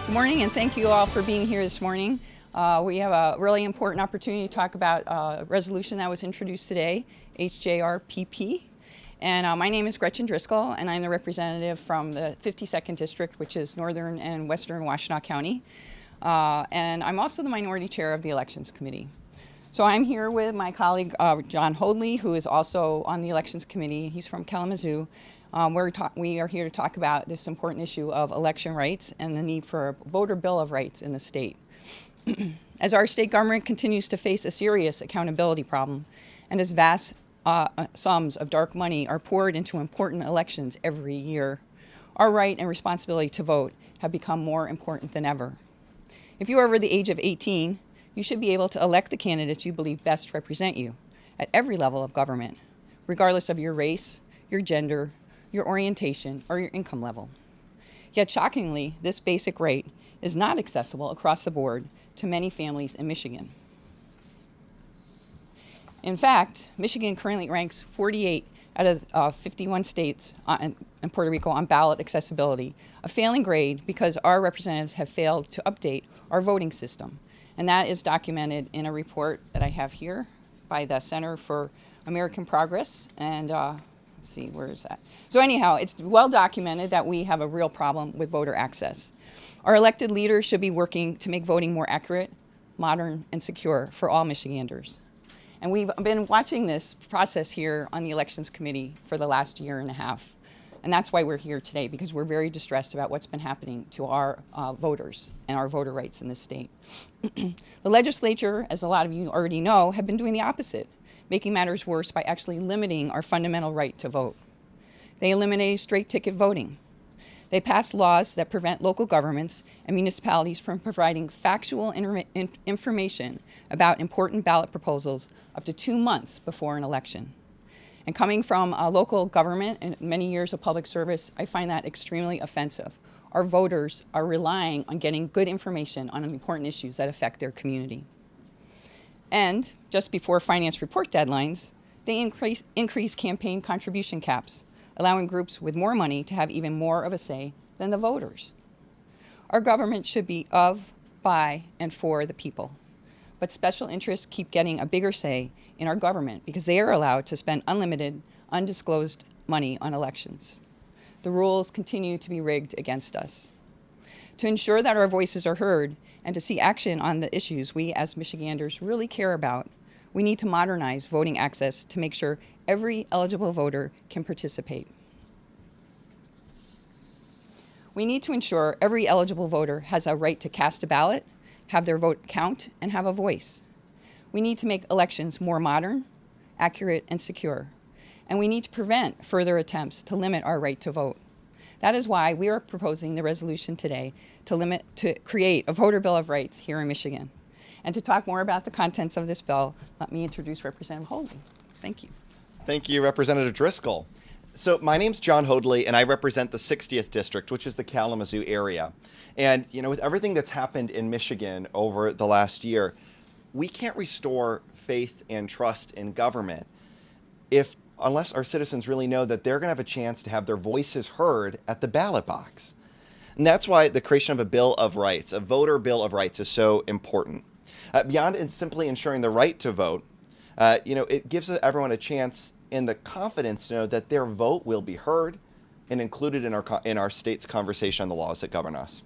Good morning, and thank you all for being here this morning. We have a really important opportunity to talk about a resolution that was introduced today, HJRPP. And my name is Gretchen Driskell, and I'm the representative from the 52nd District, which is Northern and Western Washtenaw County. And I'm also the minority chair of the Elections Committee. So I'm here with my colleague, Jon Hoadley, who is also on the Elections Committee. He's from Kalamazoo. We are here to talk about this important issue of election rights and the need for a voter bill of rights in the state. As our state government continues to face a serious accountability problem, and as vast sums of dark money are poured into important elections every year, our right and responsibility to vote have become more important than ever. If you are over the age of 18, you should be able to elect the candidates you believe best represent you at every level of government, regardless of your race, your gender, your orientation, or your income level. Yet shockingly, this basic right is not accessible across the board to many families in Michigan. In fact, Michigan currently ranks 48 out of 51 states and Puerto Rico on ballot accessibility, a failing grade because our representatives have failed to update our voting system. And that is documented in a report that I have here by the Center for American Progress. And let's see, where is that? So anyhow, it's well documented that we have a real problem with voter access. Our elected leaders should be working to make voting more accurate, modern, and secure for all Michiganders. And we've been watching this process here on the Elections Committee for the last year and a half. And that's why we're here today, because we're very distressed about what's been happening to our voters and our voter rights in this state. The legislature, as a lot of you already know, have been doing the opposite, making matters worse by actually limiting our fundamental right to vote. They eliminated straight ticket voting. They passed laws that prevent local governments and municipalities from providing factual information about important ballot proposals up to 2 months before an election. And coming from a local government and many years of public service, I find that extremely offensive. Our voters are relying on getting good information on important issues that affect their community. And just before finance report deadlines, they increase campaign contribution caps, allowing groups with more money to have even more of a say than the voters. Our government should be of, by, and for the people. But special interests keep getting a bigger say in our government because they are allowed to spend unlimited, undisclosed money on elections. The rules continue to be rigged against us. To ensure that our voices are heard and to see action on the issues we as Michiganders really care about, we need to modernize voting access to make sure every eligible voter can participate. We need to ensure every eligible voter has a right to cast a ballot, have their vote count, and have a voice. We need to make elections more modern, accurate, and secure. And we need to prevent further attempts to limit our right to vote. That is why we are proposing the resolution today to create a voter bill of rights here in Michigan. And to talk more about the contents of this bill, let me introduce Representative Hoadley. Thank you. Thank you, Representative Driskell. So my name's Jon Hoadley, and I represent the 60th District, which is the Kalamazoo area. And, you know, with everything that's happened in Michigan over the last year, we can't restore faith and trust in government unless our citizens really know that they're going to have a chance to have their voices heard at the ballot box. And that's why the creation of a Bill of Rights, a voter Bill of Rights, is so important. Beyond simply ensuring the right to vote, it gives everyone a chance and the confidence to know that their vote will be heard and included in our state's conversation on the laws that govern us.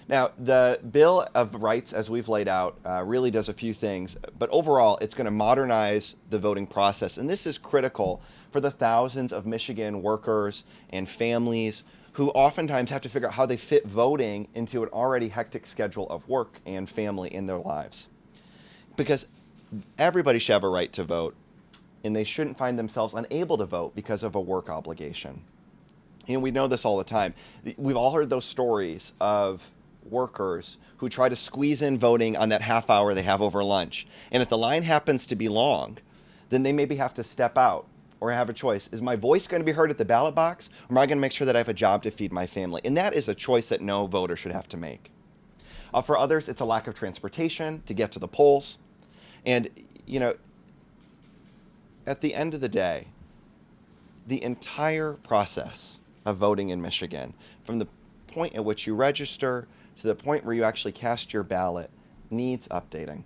Now, the Bill of Rights, as we've laid out, really does a few things, but overall, it's going to modernize the voting process, and this is critical for the thousands of Michigan workers and families who oftentimes have to figure out how they fit voting into an already hectic schedule of work and family in their lives. Because everybody should have a right to vote, and they shouldn't find themselves unable to vote because of a work obligation. And we know this all the time. We've all heard those stories of workers who try to squeeze in voting on that half hour they have over lunch. And if the line happens to be long, then they maybe have to step out or have a choice. Is my voice going to be heard at the ballot box, or am I going to make sure that I have a job to feed my family? And that is a choice that no voter should have to make. For others, it's a lack of transportation to get to the polls. And, at the end of the day, the entire process of voting in Michigan, from the point at which you register to the point where you actually cast your ballot needs updating.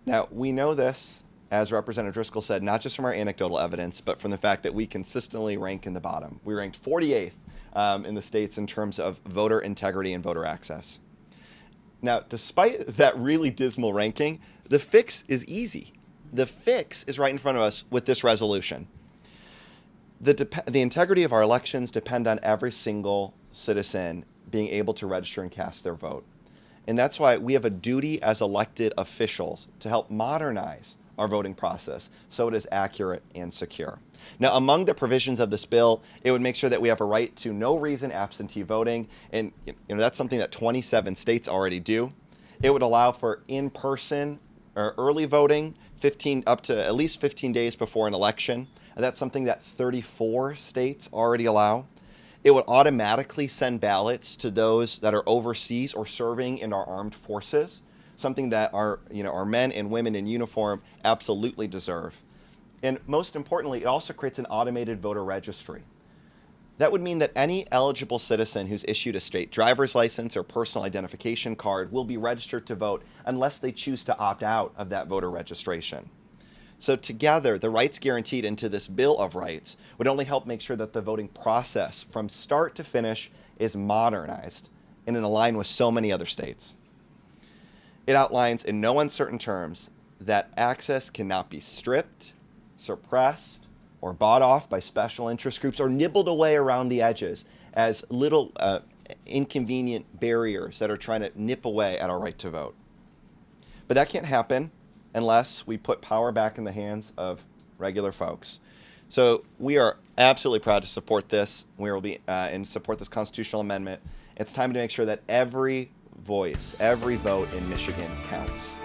Now, we know this, as Representative Driskell said, not just from our anecdotal evidence, but from the fact that we consistently rank in the bottom. We ranked 48th in the states in terms of voter integrity and voter access. Now, despite that really dismal ranking, the fix is easy. The fix is right in front of us with this resolution. The integrity of our elections depend on every single citizen being able to register and cast their vote. And that's why we have a duty as elected officials to help modernize our voting process so it is accurate and secure. Now, among the provisions of this bill, it would make sure that we have a right to no reason absentee voting, and that's something that 27 states already do. It would allow for in-person or early voting up to at least 15 days before an election, and that's something that 34 states already allow. It would automatically send ballots to those that are overseas or serving in our armed forces, something that our men and women in uniform absolutely deserve. And most importantly, it also creates an automated voter registry. That would mean that any eligible citizen who's issued a state driver's license or personal identification card will be registered to vote unless they choose to opt out of that voter registration. So together, the rights guaranteed into this Bill of Rights would only help make sure that the voting process from start to finish is modernized and in line with so many other states. It outlines in no uncertain terms that access cannot be stripped, suppressed, or bought off by special interest groups or nibbled away around the edges as little inconvenient barriers that are trying to nip away at our right to vote. But that can't happen unless we put power back in the hands of regular folks. So we are absolutely proud to support this. We will be and support this constitutional amendment. It's time to make sure that every voice, every vote in Michigan counts.